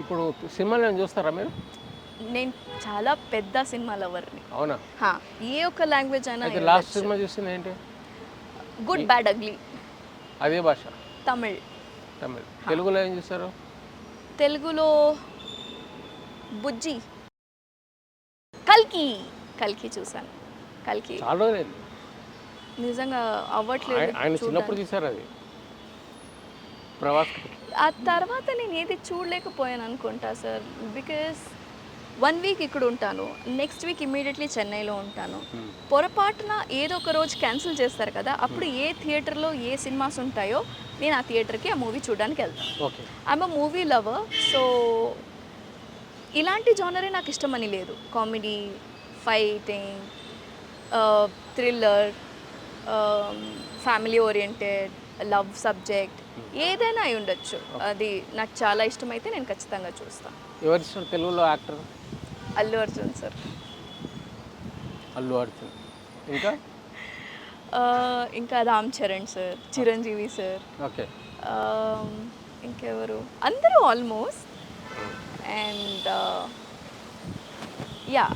ఇప్పుడు సినిమాలు ఏమైనా చూస్తారా మీరు? నేను చాలా పెద్ద సినిమా లవర్ని. అవునా? ఏ ఒక్క లాంగ్వేజ్ అయినా అయితే లాస్ట్ సినిమా చూసింది ఏంటి? Good bad ugly. అదే భాష? తమిళ్. తమిళ్. తెలుగులో ఏం చూస్తారు? తెలుగులో బుజ్జి, కల్కి. కల్కి చూసాను. కల్కి చాలా రోజులైంది. నిజంగా అవ్వట్లేదు ఆయన చిన్నప్పుడు చూసారు అది ప్రభాస్. ఆ తర్వాత నేను ఏది చూడలేకపోయాను అనుకుంటా సార్. బికాస్ 1 వీక్ ఇక్కడ ఉంటాను, నెక్స్ట్ వీక్ ఇమ్మీడియట్లీ చెన్నైలో ఉంటాను. పొరపాటున ఏదో ఒక రోజు క్యాన్సిల్ చేస్తారు కదా, అప్పుడు ఏ థియేటర్లో ఏ సినిమాస్ ఉంటాయో నేను ఆ థియేటర్కి ఆ మూవీ చూడడానికి వెళ్తాను. Okay. I'm a movie lover. So ఇలాంటి జానరే నాకు ఇష్టమని లేదు. Comedy, fighting, thriller, family oriented, love subject ఏదైనా అయి ఉండొచ్చు. అది నాకు చాలా ఇష్టమైతే నేను ఖచ్చితంగా చూస్తాను. ఎవరి ఇష్టం తెలుగులో యాక్టర్? అల్లు అర్జున్ సార్. అల్లు అర్జున్. ఇంకా ఇంకా Ram Charan sir, Chiranjeevi sir, okay. ఇంకెవరు, అందరూ ఆల్మోస్ట్. అండ్ యా,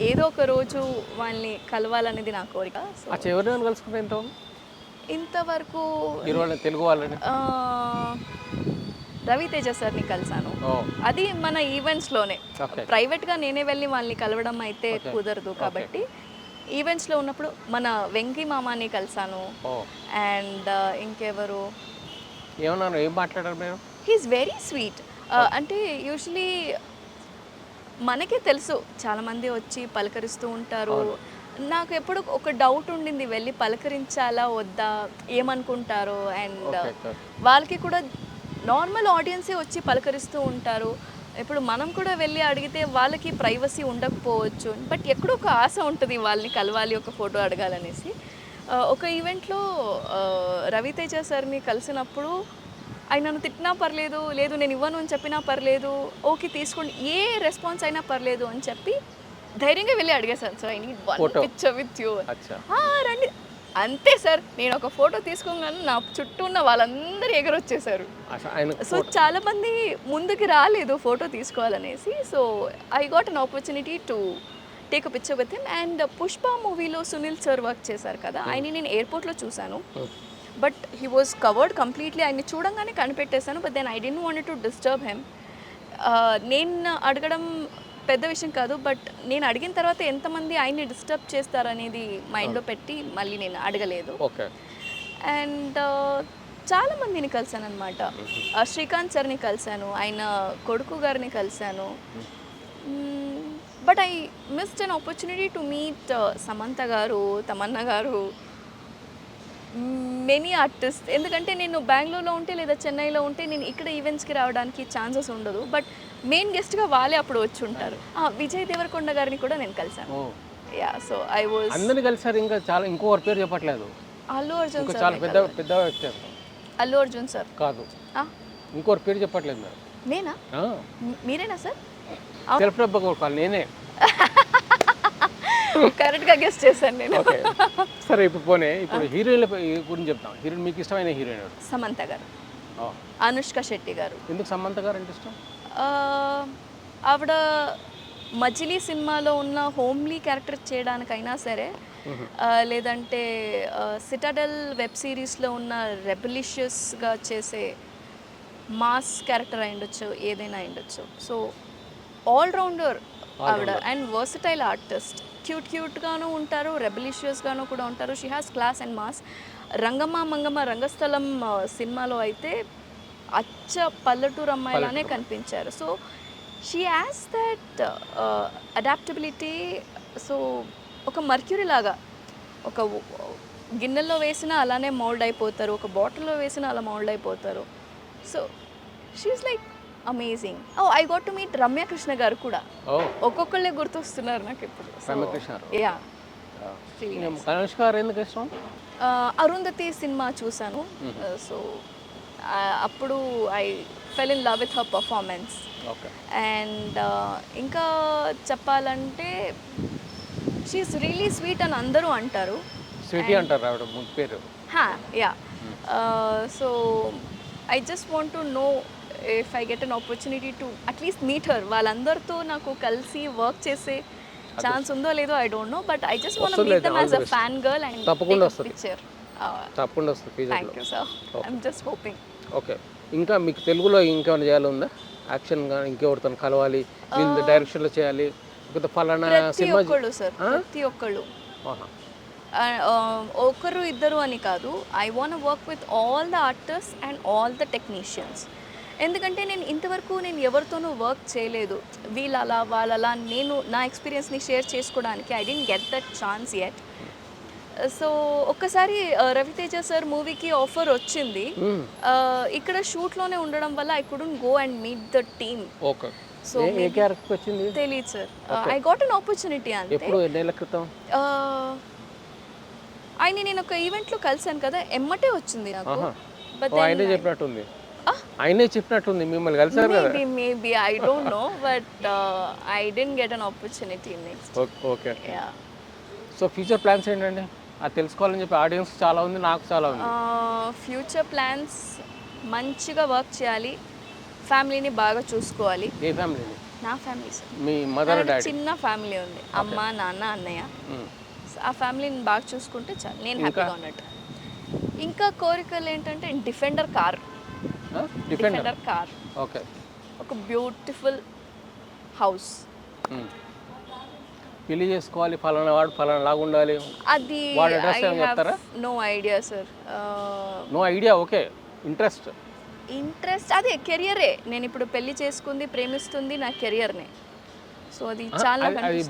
ఏదో ఒక రోజు వాళ్ళని కలవాలనేది నా కోరిక. సో ఎవరైనా కలుసుకుంటే ఇంతవరకు హీరోలని, తెలుగు వాళ్ళని? రవితేజ సార్ని కలిసాను. అది మన ఈవెంట్స్లోనే. ప్రైవేట్గా నేనే వెళ్ళి వాళ్ళని కలవడం అయితే కుదరదు కాబట్టి ఈవెంట్స్లో ఉన్నప్పుడు మన వెంకీ మామాని కలిసాను. అండ్ ఇంకెవరు, ఏమన్నారు, ఏం మాట్లాడారు మీరు? He's very sweet. అంటే యూజువలీ మనకే తెలుసు చాలామంది వచ్చి పలకరిస్తూ ఉంటారు. నాకు ఎప్పుడు ఒక డౌట్ ఉండింది, వెళ్ళి పలకరించాలా వద్దా, ఏమనుకుంటారో. అండ్ వాళ్ళకి కూడా నార్మల్ ఆడియన్సే వచ్చి పలకరిస్తూ ఉంటారు. ఇప్పుడు మనం కూడా వెళ్ళి అడిగితే వాళ్ళకి ప్రైవసీ ఉండకపోవచ్చు, బట్ ఎక్కడో ఒక ఆశ ఉంటుంది వాళ్ళని కలవాలి, ఒక ఫోటో అడగాలనేసి. ఒక ఈవెంట్లో రవితేజ సార్ని కలిసినప్పుడు ఆయన నన్ను తిట్టినా పర్లేదు, లేదు నేను ఇవ్వను అని చెప్పినా పర్లేదు, ఓకే తీసుకోండి, ఏ రెస్పాన్స్ అయినా పర్లేదు అని చెప్పి ధైర్యంగా వెళ్ళి అడిగేశాను. So I need one picture with you. రండి అంతే సార్. నేను ఒక ఫోటో తీసుకోగానే నా చుట్టూ ఉన్న వాళ్ళందరూ ఎగరొచ్చేసారు. సో చాలామంది ముందుకు రాలేదు ఫోటో తీసుకోవాలనేసి. So I got an opportunity to take a picture with him. And Pushpa మూవీలో సునీల్ సార్ వర్క్ చేశారు కదా, ఆయన నేను ఎయిర్పోర్ట్లో చూశాను. But he was covered completely. ఆయన్ని చూడంగానే కనిపెట్టేశాను. But then I don't want to disturb him. నేను అడగడం పెద్ద విషయం కాదు, బట్ నేను అడిగిన తర్వాత ఎంతమంది ఆయన్ని డిస్టర్బ్ చేస్తారనేది మైండ్లో పెట్టి మళ్ళీ నేను అడగలేదు. అండ్ చాలామందిని కలిశాను అనమాట. శ్రీకాంత్ సార్ని కలిశాను, ఆయన కొడుకు గారిని కలిశాను. But I missed an opportunity to meet Samantha గారు, తమన్నా గారు, మెనీ ఆర్టిస్ట్. ఎందుకంటే నేను బెంగళూరులో ఉంటే లేదా చెన్నైలో ఉంటే నేను ఇక్కడ ఈవెంట్స్కి రావడానికి ఛాన్సెస్ ఉండదు. బట్ మెయిన్ గెస్ట్గా వాళ్ళే అప్పుడు వచ్చి ఉంటారు. విజయ్ దేవరకొండ గారిని కూడా నేను కలిసాను. యా, సో ఐ వాజ్ అందరిని కలిసారు. ఇంకా చాలా ఇంకొకరి పేరు చెప్పట్లేదు. అల్లు అర్జున్ సార్. చాలా పెద్ద పెద్ద వ్యక్తి. అల్లు అర్జున్ సార్ కాదు, ఇంకొకరి పేరు చెప్పట్లేదు మీరు. నేనా? మీరేనా సార్? నేనే కరెక్ట్గా గెస్ట్ చేశాను నేను. సరే, ఇప్పుడు పోనీ ఇప్పుడు హీరోయిన్ల గురించి చెప్తాం. హీరోయిన్ మీకు ఇష్టమైన హీరోయిన్? సమంత గారు, అనుష్క శెట్టి గారు. ఎందుకు సమంత గారు అంటే ఇష్టం? ఆవిడ మజిలీ సినిమాలో ఉన్న హోమ్లీ క్యారెక్టర్ చేయడానికైనా సరే, లేదంటే సిటాడెల్ వెబ్ సిరీస్లో ఉన్న రెబలిషియస్గా చేసే మాస్ క్యారెక్టర్ అయి ఉండొచ్చు, ఏదైనా అయి ఉండొచ్చు. సో ఆల్రౌండర్ ఆవిడ. And versatile artist. క్యూట్గాను ఉంటారు, రెబలిషియస్గాను కూడా ఉంటారు. She has class and mass. Rangamma Mangamma Rangasthalam సినిమాలో అయితే అచ్చ పల్లెటూరు అమ్మాయిలానే కనిపించారు. So she has that adaptability. So ఒక మర్క్యూరీ లాగా, ఒక గిన్నెల్లో వేసినా అలానే మౌల్డ్ అయిపోతారు, ఒక బాటిల్లో వేసినా అలా మౌల్డ్ అయిపోతారు. So she's like amazing. I got to meet Ramya Krishna garu కూడా. ఒక్కొక్కళ్ళే గుర్తొస్తున్నారు నాకు ఇప్పుడు. యా. అరుంధతి సినిమా చూశాను. సో అప్పుడు I fell in love with her performance. And ఇంకా చెప్పాలంటే షీఈస్ రియలీ స్వీట్ అని అందరూ అంటారు. Yeah. So I just want to know if I get an opportunity to at least meet her, వాళ్ళందరితో నాకు కలిసి వర్క్ చేసే ఛాన్స్ ఉందో లేదో I don't know, but I just want meet them as a fan girl and తప్పకుండా వస్తుంది. Picture. తప్పకుండా వస్తుంది ఫ్యూచర్లో. Thank you sir, I'm just hoping. Okay, ఇంకా మీకు తెలుగులో ఇంకేమైనా చేయాలి ఉందా? యాక్షన్ కానీ ఇంకెవరితో కలవాలి, వీళ్ళు డైరెక్షన్లో చేయాలి, లేకపోతే ఫలానా ప్రతి సినిమా ఒక్కళ్ళు సార్, ప్రతి ఒక్కళ్ళు, ఒకరు ఇద్దరు అని కాదు. I want work with all the artist and all the technicians. ఎందుకంటే నేను ఇంతవరకు నేను ఎవరితోనూ వర్క్ చేయలేదు. వీళ్ళలా వాళ్ళలా నేను నా ఎక్స్పీరియన్స్ని షేర్ చేసుకోవడానికి I didn't get that chance yet. So ఒక్కసారి రవితేజ సార్ మూవీకి ఆఫర్ వచ్చింది. ఇక్కడ షూట్లోనే ఉండడం వల్ల I couldn't go and meet the team. Okay, so A character వచ్చింది తెలియదు sir. I got an opportunity అంతే. ఎప్పుడు ఎన్నేళ్ల క్రితం? ఆయన నేను ఒక ఈవెంట్లో కలిసాను కదా, ఎమ్మటే వచ్చింది నాకు. ఆయనే చెప్పినట్టుంది, ఆయనే చెప్పినట్టుంది, మిమ్మల్ని కలిసారు కదా. Maybe I don't know, but I didn't get an opportunity next. Okay, so future plans ఏంటండి? అది తెలుసుకోవాలని చెప్పి ఆడియన్స్ చాలా ఉంది, నాకు చాలా ఉంది. ఫ్యూచర్ ప్లాన్స్ మంచిగా వర్క్ చేయాలి, ఫ్యామిలీని బాగా చూసుకోవాలి. ఏ ఫ్యామిలీని? నా ఫ్యామిలీ సార్. మీ మదర్ డాడీ? చిన్న ఫ్యామిలీ ఉంది, అమ్మ నాన్న అన్నయ్య. ఆ ఫ్యామిలీని బాగా చూసుకుంటే చాలు, నేను హ్యాపీగా ఉన్నట్టు. ఇంకా కోరికలు ఏంటంటే డిఫెండర్ కార్. ఓకే, ఒక బ్యూటిఫుల్ హౌస్. పెళ్లి చేసుకోవాలి, ఫలానా వాడు ఫలానా లాగా ఉండాలి, అది no idea sir. No idea. Okay, interest అదే కెరియరే. నేను ఇప్పుడు పెళ్లి చేసుకుంది, ప్రేమిస్తుంది నా కెరియర్నే. సో అది చాలా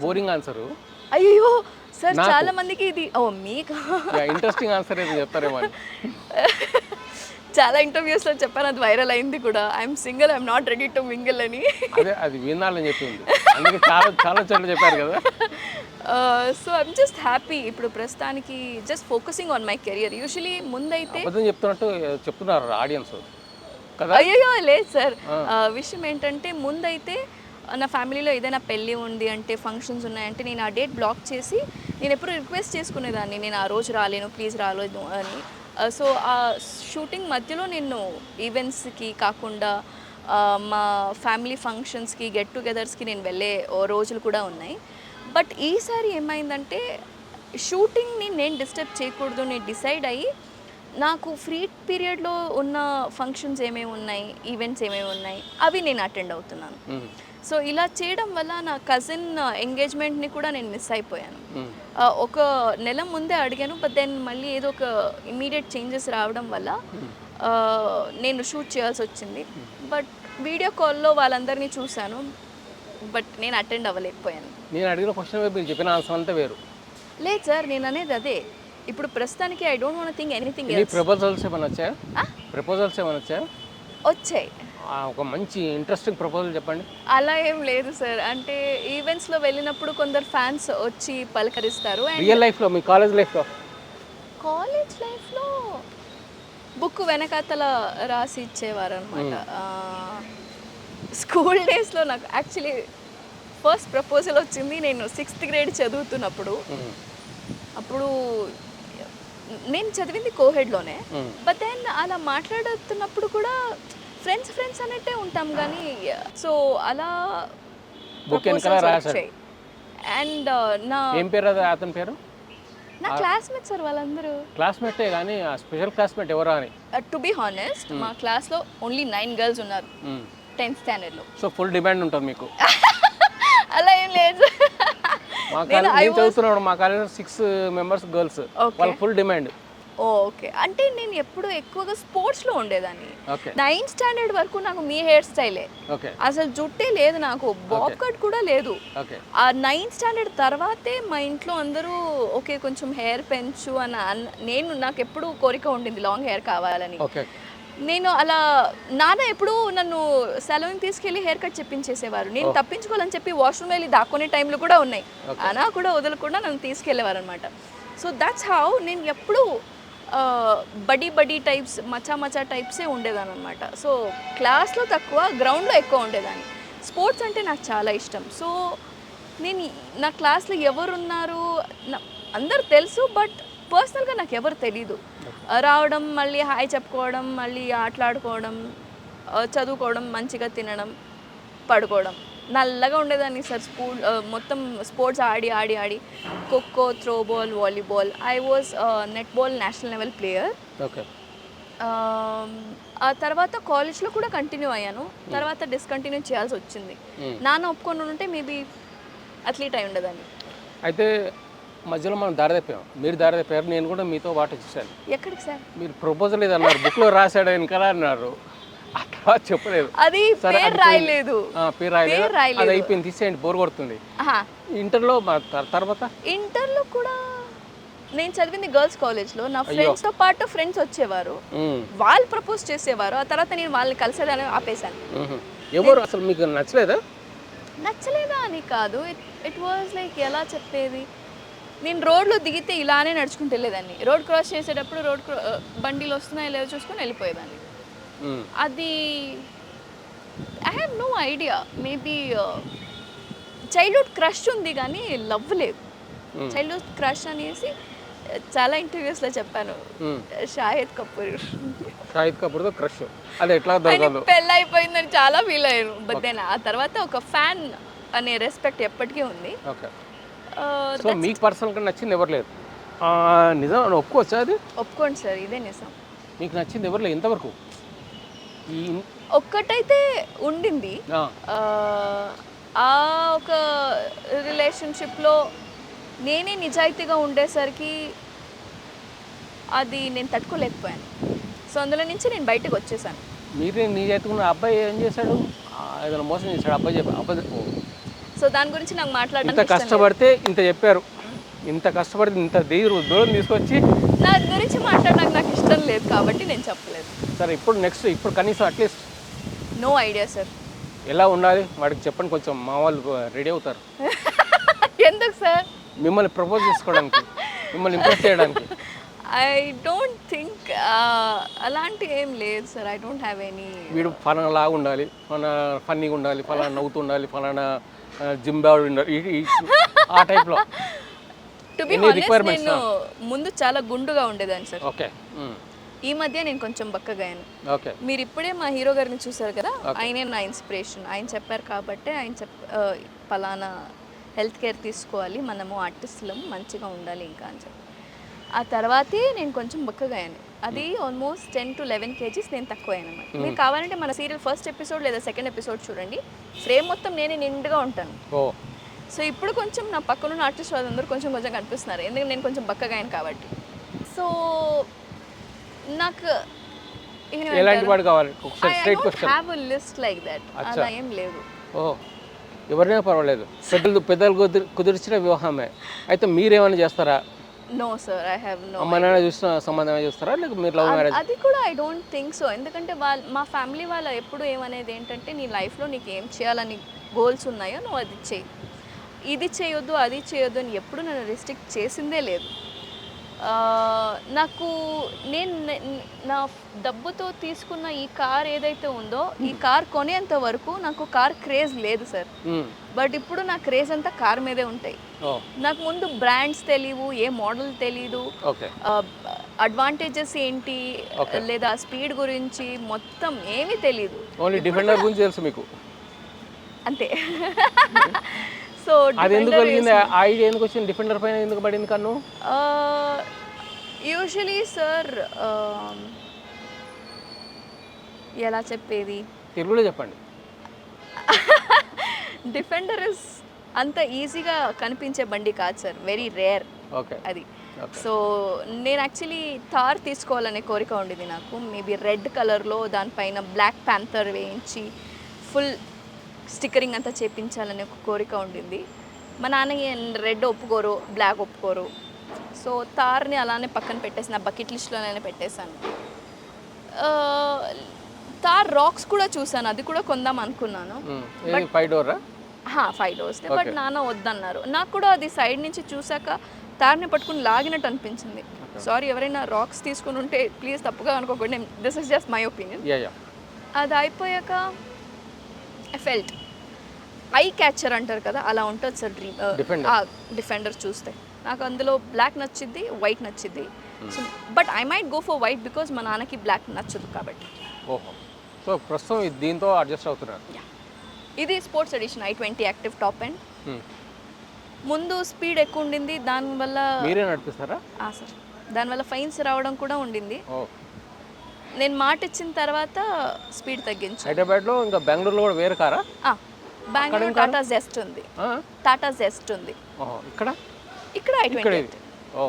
బోరింగ్ ఆన్సర్. అయ్యో సార్, చాలా మందికి ఇది మీకు ఇంట్రెస్టింగ్ ఆన్సర్ ఏదో చెప్తారేమో. చాలా ఇంటర్వ్యూస్లో చెప్పాను, అది వైరల్ అయింది కూడా. I'm single, I'm not ready to mingle అని. అదే అది వినాలని చెప్పింది, అందుకే చాలా చాలా చోట్ల చెప్పారు కదా. సో ఐఎమ్ జస్ట్ హ్యాపీ ఇప్పుడు ప్రస్తుతానికి, just focusing on my career. Usually ముందైతే చెప్తున్నట్టు చెప్తున్నారు ఆడియన్స్ కదా. అయ్యో లేదు సార్, విషయం ఏంటంటే ముందైతే నా ఫ్యామిలీలో ఏదైనా పెళ్ళి ఉంది అంటే, ఫంక్షన్స్ ఉన్నాయంటే నేను ఆ డేట్ బ్లాక్ చేసి నేను ఎప్పుడు రిక్వెస్ట్ చేసుకునేదాన్ని, నేను ఆ రోజు రాలేను ప్లీజ్ రాలేదు అని. సో ఆ షూటింగ్ మధ్యలో నేను ఈవెంట్స్కి కాకుండా మా ఫ్యామిలీ ఫంక్షన్స్కి, గెట్ టుగెదర్స్కి నేను వెళ్ళే రోజులు కూడా ఉన్నాయి. బట్ ఈసారి ఏమైందంటే షూటింగ్ని నేను డిస్టర్బ్ చేయకూడదు, నేను డిసైడ్ అయ్యి నాకు ఫ్రీ పీరియడ్లో ఉన్న ఫంక్షన్స్ ఏమేమి ఉన్నాయి, ఈవెంట్స్ ఏమేమి ఉన్నాయి అవి నేను అటెండ్ అవుతున్నాను. సో ఇలా చేయడం వల్ల నా కజిన్ ఎంగేజ్మెంట్ని కూడా నేను మిస్ అయిపోయాను. ఒక నెల ముందే అడిగాను, బట్ దెన్ మళ్ళీ ఏదో ఒక ఇమీడియట్ చేంజెస్ రావడం వల్ల నేను షూట్ చేయాల్సి వచ్చింది. బట్ వీడియో కాల్లో వాళ్ళందరినీ చూశాను, బట్ నేను అటెండ్ అవ్వలేకపోయాను. నేను అడిగిన క్వశ్చన్ మీరు చెప్పిన ఆన్సర్ అంతా వేరు. లేదు సార్, నేను అనేది అదే. ఇప్పుడు ప్రస్తుతానికి I don't want think anything else. Proposals ఏమైనా వచ్చాయా? ప్రపోజల్స్ ఏమైనా వచ్చాయా? వచ్చాయి. ఒక మంచి ఇంట్రెస్టింగ్ ప్రపోజల్ చెప్పండి. అలా ఏం లేదు సార్, అంటే ఈవెంట్స్లో వెళ్ళినప్పుడు కొందరు ఫ్యాన్స్ వచ్చి పలకరిస్తారు. రియల్ లైఫ్లో, మీ కాలేజ్ లైఫ్లో? బుక్ వెనకాతల రాసి ఇచ్చేవారు అనమాట. స్కూల్ డేస్లో నాకు యాక్చువల్లీ ఫస్ట్ ప్రపోజల్ వచ్చింది నేను 6th grade చదువుతున్నప్పుడు. అప్పుడు నేను చదివింది కోహెడ్లోనే, బట్ దెన్ అలా మాట్లాడుతున్నప్పుడు కూడా ఫ్రెండ్స్ అన్నట్టే ఉంటాం కానీ, సో అలా అండ్ నా ఏం పేరు అతని పేరు? నా క్లాస్మేట్ సార్, వాళ్ళందరూ క్లాస్మేటే కానీ స్పెషల్ క్లాస్మేట్ ఎవరా అని. టు బి హానెస్ట్ మా క్లాస్లో ఓన్లీ 9 girls ఉన్నారు 10th standardలో. సో ఫుల్ డిమాండ్ ఉంటుంది మీకు? అలా ఏం లేదు. మా కాలేజ్ చదువుతున్నాడు, మా కాలేజ్ 6 members గర్ల్స్, వాళ్ళ ఫుల్ డిమాండ్. ఓకే, అంటే నేను ఎప్పుడు ఎక్కువగా స్పోర్ట్స్లో ఉండేదాన్ని. 9th standard వరకు నాకు మీ హెయిర్ స్టైలే, అసలు జుట్టే లేదు, నాకు బాబ్ కట్ కూడా లేదు. ఆ 9th standard తర్వాతే మా ఇంట్లో అందరూ ఓకే కొంచెం హెయిర్ పెంచు అని నాకు ఎప్పుడు కోరిక ఉండింది, లాంగ్ హెయిర్ కావాలని. నేను అలా నాన్న ఎప్పుడు నన్ను సెలవుని తీసుకెళ్ళి హెయిర్ కట్ చెప్పించేసేవారు. నేను తప్పించుకోవాలని చెప్పి వాష్రూమ్ వెళ్ళి దాక్కునే టైంలు కూడా ఉన్నాయి, అలా కూడా వదలకుండా నన్ను తీసుకెళ్ళేవారు అనమాట. సో దట్స్ హౌ నేను ఎప్పుడు బడీ టైప్స్, మచా టైప్సే ఉండేదాన్ని అనమాట. సో క్లాస్లో తక్కువ, గ్రౌండ్లో ఎక్కువ ఉండేదాన్ని. స్పోర్ట్స్ అంటే నాకు చాలా ఇష్టం. సో నేను నా క్లాస్లో ఎవరున్నారు అందరు తెలుసు, బట్ పర్సనల్గా నాకు ఎవరు తెలీదు. రావడం, మళ్ళీ హాయ్ చెప్పుకోవడం, మళ్ళీ ఆటలాడుకోవడం, చదువుకోవడం, మంచిగా తినడం, పడుకోవడం. నల్లగా ఉండేదాన్ని సార్. మొత్తం sports Audi Audi Audi kho kho, throwball, volleyball. I was netball national level player. Okay. ఆ తర్వాత కాలేజ్లో కూడా కంటిన్యూ అయ్యాను. తర్వాత డిస్కంటిన్యూ చేయాల్సి వచ్చింది. నాన్న ఒప్పుకొని ఉంటే మేబీ అథ్లీట్ అయి ఉండేదాన్ని. అయితే మధ్యలో మనం దారి తప్పాం. మీరు దారి తప్పారు, నేను కూడా మీతో పాటు వచ్చేసాను. ఎక్కడికి సార్? మీరు ప్రపోజల్ ఇది అన్నారు, బుక్లో రాశాడు వెనకాల అన్నారు, అట్లా చెప్పలేదు. అది పేరు రాయలేదు. పేరు రాయలేదు, అది అయిపోయింది, తీసేయండి, బోర్ కొడుతుంది. ఇంటర్లో తర్వాత ఇంటర్లో కూడా నేను చదివింది గర్ల్స్ కాలేజ్లో. నా ఫ్రెండ్స్తో పాటు ఫ్రెండ్స్ వచ్చేవారు, వాళ్ళు ప్రపోజ్ చేసేవారు. ఆ తర్వాత నేను వాళ్ళని కలిసేదాన్ని ఆపేశాను. ఎవరు అసలు మీకు నచ్చలేదా? నచ్చలేదా అని కాదు, ఇట్ వాజ్ లైక్ ఎలా చెప్పేది, నేను రోడ్లో దిగితే ఇలానే నడుచుకుంటూ వెళ్ళేదాన్ని. రోడ్ క్రాస్ చేసేటప్పుడు బండిలు వస్తున్నాయో లేదో చూసుకొని వెళ్ళిపోయేదాన్ని. అది I have no idea. Maybe childhood crush ఉంది కానీ లవ్ లేదు. చైల్డ్హుడ్ క్రష్ అనేసి చాలా ఇంటర్వ్యూస్లో చెప్పాను. షాహిద్ కపూర్తో క్రష్, అది ఎట్లా దొరకదు, పెళ్ళి అయిపోయిందని చాలా ఫీల్ అయ్యాను. బట్ దెన్ ఆ తర్వాత ఒక ఫ్యాన్ అనే రెస్పెక్ట్ ఎప్పటికీ ఉంది. సో మీకు పర్సనల్గా నచ్చింది ఎవరు లేదు? నిజం ఒప్పుకోవచ్చా? అది ఒప్పుకోండి సార్, ఇదే నిజం. మీకు నచ్చింది ఎవరు లేదు ఇంతవరకు? ఒక్కటైతే ఉండింది. ఆ ఒక రిలేషన్షిప్లో నేనే నిజాయితీగా ఉండేసరికి అది నేను తట్టుకోలేకపోయాను. సో అందులో నుంచి నేను బయటకు వచ్చేసాను. మీరే నిజాయితీగా ఉన్న అబ్బాయి ఏం చేశాడు? ఏదైనా మోసం చేశాడు అబ్బాయి? సో దాని గురించి నాకు మాట్లాడడానికి ఇంత కష్టపడితే ఇంత చెప్పారు, ఇంత కష్టపడితే ఇంత దూరం తీసుకొచ్చి నా గురించి మాట్లాడడానికి నాకు ఇష్టం లేదు కాబట్టి నేను చెప్పలేదు. సరే, ఇప్పుడు కనీసం అట్లీస్ట్ నో ఐడియా సార్. ఎలా ఉండాలి వాడికి చెప్పండి, కొంచెం మా వాళ్ళు రెడీ అవుతారు. ఎందుకు సార్? మిమ్మల్ని ప్రపోజ్ చేసుకోవడానికి, మిమ్మల్ని ఇంప్రెస్ చేయడానికి. ఐ డోంట్ థింక్ అలాంటి ఏం లేదు sir. I don't have any. వీడు ఫలానా లాగా ఉండాలి, ఫలానా ఫన్నీగా ఉండాలి, ఫలానా నవ్వుతూ ఉండాలి, ఫలానా జింబాబు ఉండాలి, ఆ టైప్లో. టు బి హానెస్ట్, నేను ముందు చాలా గుండుగా ఉండేదాన్ని సార్. ఓకే. ఈ మధ్య నేను కొంచెం బక్కగాను. ఓకే. మీరు ఇప్పుడే మా హీరో గారిని చూసారు కదా, ఆయనే నా ఇన్స్పిరేషన్. ఆయన చెప్పారు కాబట్టి ఫలానా హెల్త్ కేర్ తీసుకోవాలి, మనము ఆర్టిస్టులం, మంచిగా ఉండాలి ఇంకా అని చెప్పి. ఆ తర్వాతే నేను కొంచెం బక్కగాను. అది ఆల్మోస్ట్ 10 to 11 kgs నేను తక్కువ అయ్యాను అన్నమాట. మీరు కావాలంటే మన సీరియల్ ఫస్ట్ ఎపిసోడ్ లేదా సెకండ్ ఎపిసోడ్ చూడండి, ఫ్రేమ్ మొత్తం నేనే నిండుగా ఉంటాను. సో ఇప్పుడు కొంచెం నా పక్కనున్న ఆర్టిస్ట్ వాళ్ళందరూ కొంచెం కొంచెం కనిపిస్తున్నారు, ఎందుకంటే నేను కొంచెం బక్కగా అయ్యాను కాబట్టి. సో నాకు ఎలాంటి వాడు కావాలి? Have a list like that, అలా ఏం లేదు. ఎవరైనా పర్వాలేదు, పెద్దలు కుదిర్చిన వివాహమే. అయితే మీరేమైనా చేస్తారా? No sir, I have no. అమ్మ నాన్న చూసిన సంబంధం చూస్తారా, లేక మీరు లవ్ మ్యారేజ్? అది కూడా ఐ డోంట్ థింక్ సో. ఎందుకంటే మా ఫ్యామిలీ వాళ్ళ ఎప్పుడు ఏమనేది ఏంటంటే, నీ లైఫ్లో నీకు ఏం చేయాలని గోల్స్ ఉన్నాయో నువ్వు అది చేయి, ఇది చేయొద్దు అది చేయొద్దు అని ఎప్పుడు నన్ను రిస్ట్రిక్ట్ చేసిందే లేదు. నాకు నా డబ్బుతో తీసుకున్న ఈ కార్ ఏదైతే ఉందో, ఈ కార్ కొనేంత వరకు నాకు కార్ క్రేజ్ లేదు సార్. బట్ ఇప్పుడు నా క్రేజ్ అంతా కార్ మీదే ఉంటాయి. నాకు ముందు బ్రాండ్స్ తెలియవు, ఏ మోడల్ తెలీదు, అడ్వాంటేజెస్ ఏంటి లేదా స్పీడ్ గురించి మొత్తం ఏమీ తెలీదు. ఓన్లీ డిఫెండర్ గురించి తెలుసు మీకు అంతే. సో అది ఎందుకు కలిగింది? ఐడియా ఎందుకు వచ్చింది? డిఫెండర్ పైన ఎందుకు పడింది కన్ను? యూజువలీ సార్, ఎలా చెప్పేది, తెలుగులో చెప్పండి. డిఫెండర్ ఇస్ అంత ఈజీగా కనిపించే బండి కాదు సార్, వెరీ రేర్. ఓకే. అది సో నేను యాక్చువల్లీ థార్ తీసుకోవాలనే కోరిక ఉండేది నాకు. మేబీ రెడ్ కలర్లో దానిపైన బ్లాక్ ప్యాంథర్ వేయించి ఫుల్ స్టిక్కరింగ్ అంతా చేపించాలనే ఒక కోరిక ఉండింది. మా నాన్న రెడ్ ఒప్పుకోరు, బ్లాక్ ఒప్పుకోరు. సో థార్ని అలానే పక్కన పెట్టేసి నా బకెట్ లిస్ట్లోనే పెట్టేశాను. థార్ రాక్స్ కూడా చూసాను, అది కూడా కొందాం అనుకున్నాను. 5 doors, బట్ నాన్న వద్దన్నారు. నాకు కూడా అది సైడ్ నుంచి చూసాక థార్ని పట్టుకుని లాగినట్టు అనిపించింది. సారీ, ఎవరైనా రాక్స్ తీసుకుని ఉంటే ప్లీజ్ తప్పుగా అనుకోకండి, this is just my opinion. అది అయిపోయాక ఐ ఫెల్ట్ ఐ క్యాచర్ అంటారు కదా, అలా ఉంటుంది సార్ డ్రీమ్. డిఫెండర్ చూస్తే నాకు అందులో బ్లాక్ నచ్చిద్ది, వైట్ నచ్చిద్ది. So but I might go for white because మా నాన్నకి బ్లాక్ నచ్చదు కాబట్టి. సో ప్రస్తుతం దీంతో అడ్జస్ట్ అవుతున్నారు. ఇది sports edition i20 active top and ముందు స్పీడ్ ఎక్కువ ఉండింది, దానివల్ల మీరే నడిపిస్తారా? సార్ దానివల్ల ఫైన్స్ రావడం కూడా ఉండింది. ఓ, నేను మాట ఇచ్చిన తర్వాత స్పీడ్ తగ్గించాను. హైదరాబాద్లో ఇంకా బెంగళూరులో కూడా వేరే కారా? బెంగళూరు టాటా జెస్ట్ ఉంది. టాటా జెస్ట్ ఉంది. ఇక్కడ ఇక్కడ ఇక్కడ i20. ఇది. ఓ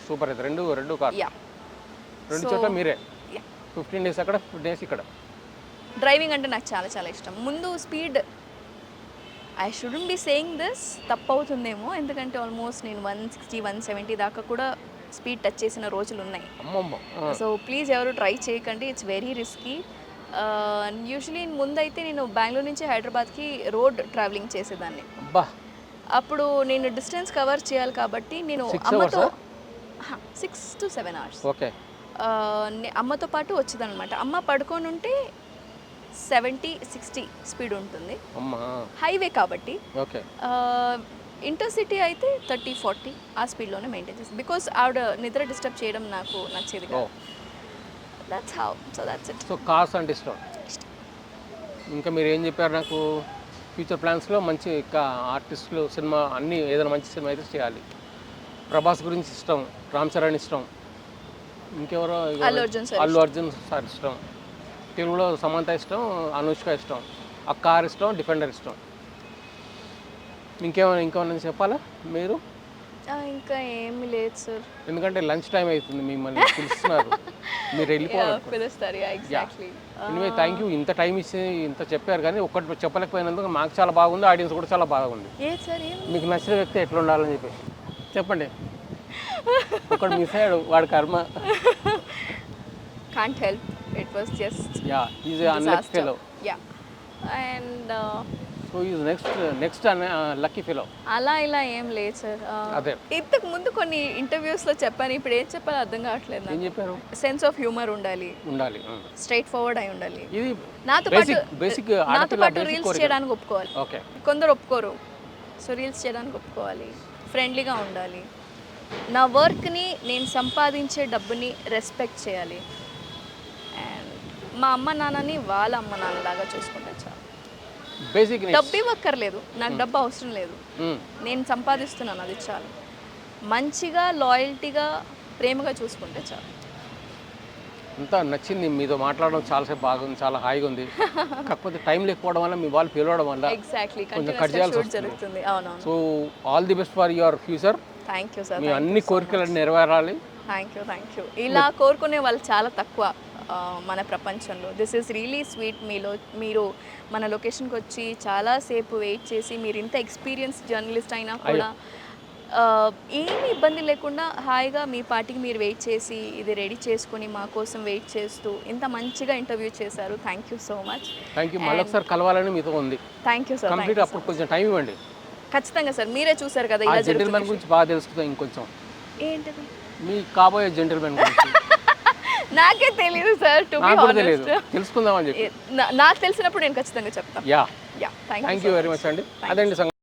సూపర్, ఇది రెండు కార్, యా రెండు చోట్ల మీరే. 15 days అక్కడ, 15 days ఇక్కడ. డ్రైవింగ్ అంటే నాకు చాలా చాలా ఇష్టం. ముందు speed I shouldn't be saying this, తప్పు అవుతుందేమో, ఎందుకంటే ఆల్మోస్ట్ నేను 160 170 దాకా కూడా స్పీడ్ టచ్ చేసిన రోజులు ఉన్నాయి. అమ్మమ్మ. సో ప్లీజ్ ఎవరు ట్రై చేయకండి, ఇట్స్ వెరీ రిస్కీ. యూజువలీ ముందైతే నేను బెంగళూరు నుంచి హైదరాబాద్కి రోడ్ ట్రావెలింగ్ చేసేదాన్ని. అబ్బా, అప్పుడు నేను డిస్టెన్స్ కవర్ చేయాలి కాబట్టి నేను 6 అమ్మతో hours? 6 to 7 hours okay. అమ్మతో పాటు వచ్చేదన్నమాట. అమ్మ పడుకొని ఉంటే 70-60 స్పీడ్ ఉంటుంది, అమ్మా. హైవే కాబట్టి. ఓకే. ఇంటర్సిటీ అయితే 30-40 ఆ స్పీడ్లోనే మెయింటైన్ చేస్తాను, బికాస్ ఆవిడ నిద్ర డిస్టర్బ్ చేయడం నాకు నచ్చేది ఓ, కాదు. That's how, so that's it. So cars అంటే ఇష్టం. ఇంకా మీరు ఏం చెప్పారు నాకు, ఫ్యూచర్ ప్లాన్స్లో మంచి ఆర్టిస్టులు, సినిమా అన్నీ, ఏదైనా మంచి సినిమా అయితే చేయాలి. ప్రభాస్ గురించి ఇష్టం, రామ్ చరణ్ ఇష్టం, ఇంకెవరో అల్లు అర్జున్ సార్ అల్లు అర్జున్ సార్ ఇష్టం, తెలుగులో సమంత ఇష్టం, అనుష్క ఇష్టం, ఆ కార్ ఇష్టం, డిఫెండర్ ఇష్టం. ఇంకేమైనా చెప్పాలా మీరు? ఇంకా ఏమి లేదు సార్, ఎందుకంటే లంచ్ టైం అవుతుంది, మిమ్మల్ని పిలుస్తున్నారు, మీరు వెళ్ళిపోవాలి. పిలుస్తారు. ఎగ్జాక్ట్లీ. ఎనివే థ్యాంక్ యూ, ఇంత టైం ఇచ్చి ఇంత చెప్పారు, కానీ ఒక్కటి చెప్పలేకపోయినందుకు మాకు చాలా బాగుంది, ఆడియన్స్ కూడా చాలా బాగుంది. సార్ మీకు నచ్చిన వ్యక్తి ఎట్లా ఉండాలని చెప్పి చెప్పండి. ఒకటి మిస్ అయ్యాడు, వాడి కర్మ. Can't help, it was just yeah, is unlucky fellow. Yeah, and so is next lucky fellow. అలా ఇలా ఏం లేదు సార్. అదే ఇంతకు ముందు కొన్ని ఇంటర్వ్యూస్లో చెప్పాను, ఇప్పుడు ఏం చెప్పాలో అర్థం కావట్లేదు. ఏం చెప్పారు? సెన్స్ ఆఫ్ హ్యూమర్ ఉండాలి, స్ట్రైట్ ఫార్వర్డ్ అయి ఉండాలి, ఇది నాతో బేసిక్ పాటు రీల్స్ చేయడానికి ఒప్పుకోవాలి. ఓకే. కొందరు ఒప్పుకోరు, సో రీల్స్ చేయడానికి ఒప్పుకోవాలి, ఫ్రెండ్లీగా ఉండాలి, నా వర్క్ని, నేను సంపాదించే డబ్బుని రెస్పెక్ట్ చేయాలి, అండ్ మా అమ్మ నాన్నని వాళ్ళ అమ్మ నాన్నలాగా చూసుకుంటే చాలు. బేసిక్ డబ్బు ఇవ్వక్కర్లేదు, నాకు డబ్బు అవసరం లేదు, నేను సంపాదిస్తున్నాను, అది చాలు. మంచిగా, లాయల్టీగా, ప్రేమగా చూసుకుంటే చాలు. అంతా నచ్చింది, మీతో మాట్లాడడం చాలాసేపు బాగుంది, చాలా హాయిగా ఉంది. కాకపోతే టైం లేకపోవడం వల్ల, మీ వాళ్ళు పిలవడం వల్ల ఎగ్జాక్ట్లీ కొంచెం కట్ చేయాల్సి వస్తుంది. జరుగుతుంది. అవునవును. So all the best for your future. Thank you sir. మీ అన్ని కోరికలు నెరవేరాలి. Thank you. ఇలా కోరుకునే వాళ్ళు చాలా తక్కువ మన ప్రపంచంలో. This is really sweet. మీరు మన లొకేషన్కి వచ్చి చాలాసేపు వెయిట్ చేసి, మీరు ఇంత ఎక్స్పీరియన్స్ జర్నలిస్ట్ అయినా కూడా ఏమీ ఇబ్బంది లేకుండా హాయిగా మీ పార్టీకి మీరు వెయిట్ చేసి, ఇది రెడీ చేసుకొని మా కోసం వెయిట్ చేస్తూ ఇంత మంచిగా ఇంటర్వ్యూ చేశారు. Thank you so much. Thank you. మళ్ళీ ఒకసారి కలవాలని మీతో ఉంది. Thank you sir. కంప్లీట్ అప్పుడు కొంచెం టైం ఇవ్వండి. ఖచ్చితంగా సార్, మీరే చూసారు కదా, ఇలా జెంటిల్మెన్ గురించి బాగా తెలుసుకుందాం ఇంకొంచెం. ఏంటిది? మీ కాబోయే జెంటిల్మెన్ గురించి నాకే తెలియదు సార్, టు బి ఆనెస్ట్. తెలుసుకుందాం అని చెప్పి నాకు తెలిసినప్పుడు నేను ఖచ్చితంగా చెప్తాను. Yeah, thank you very much అండి. అదండి.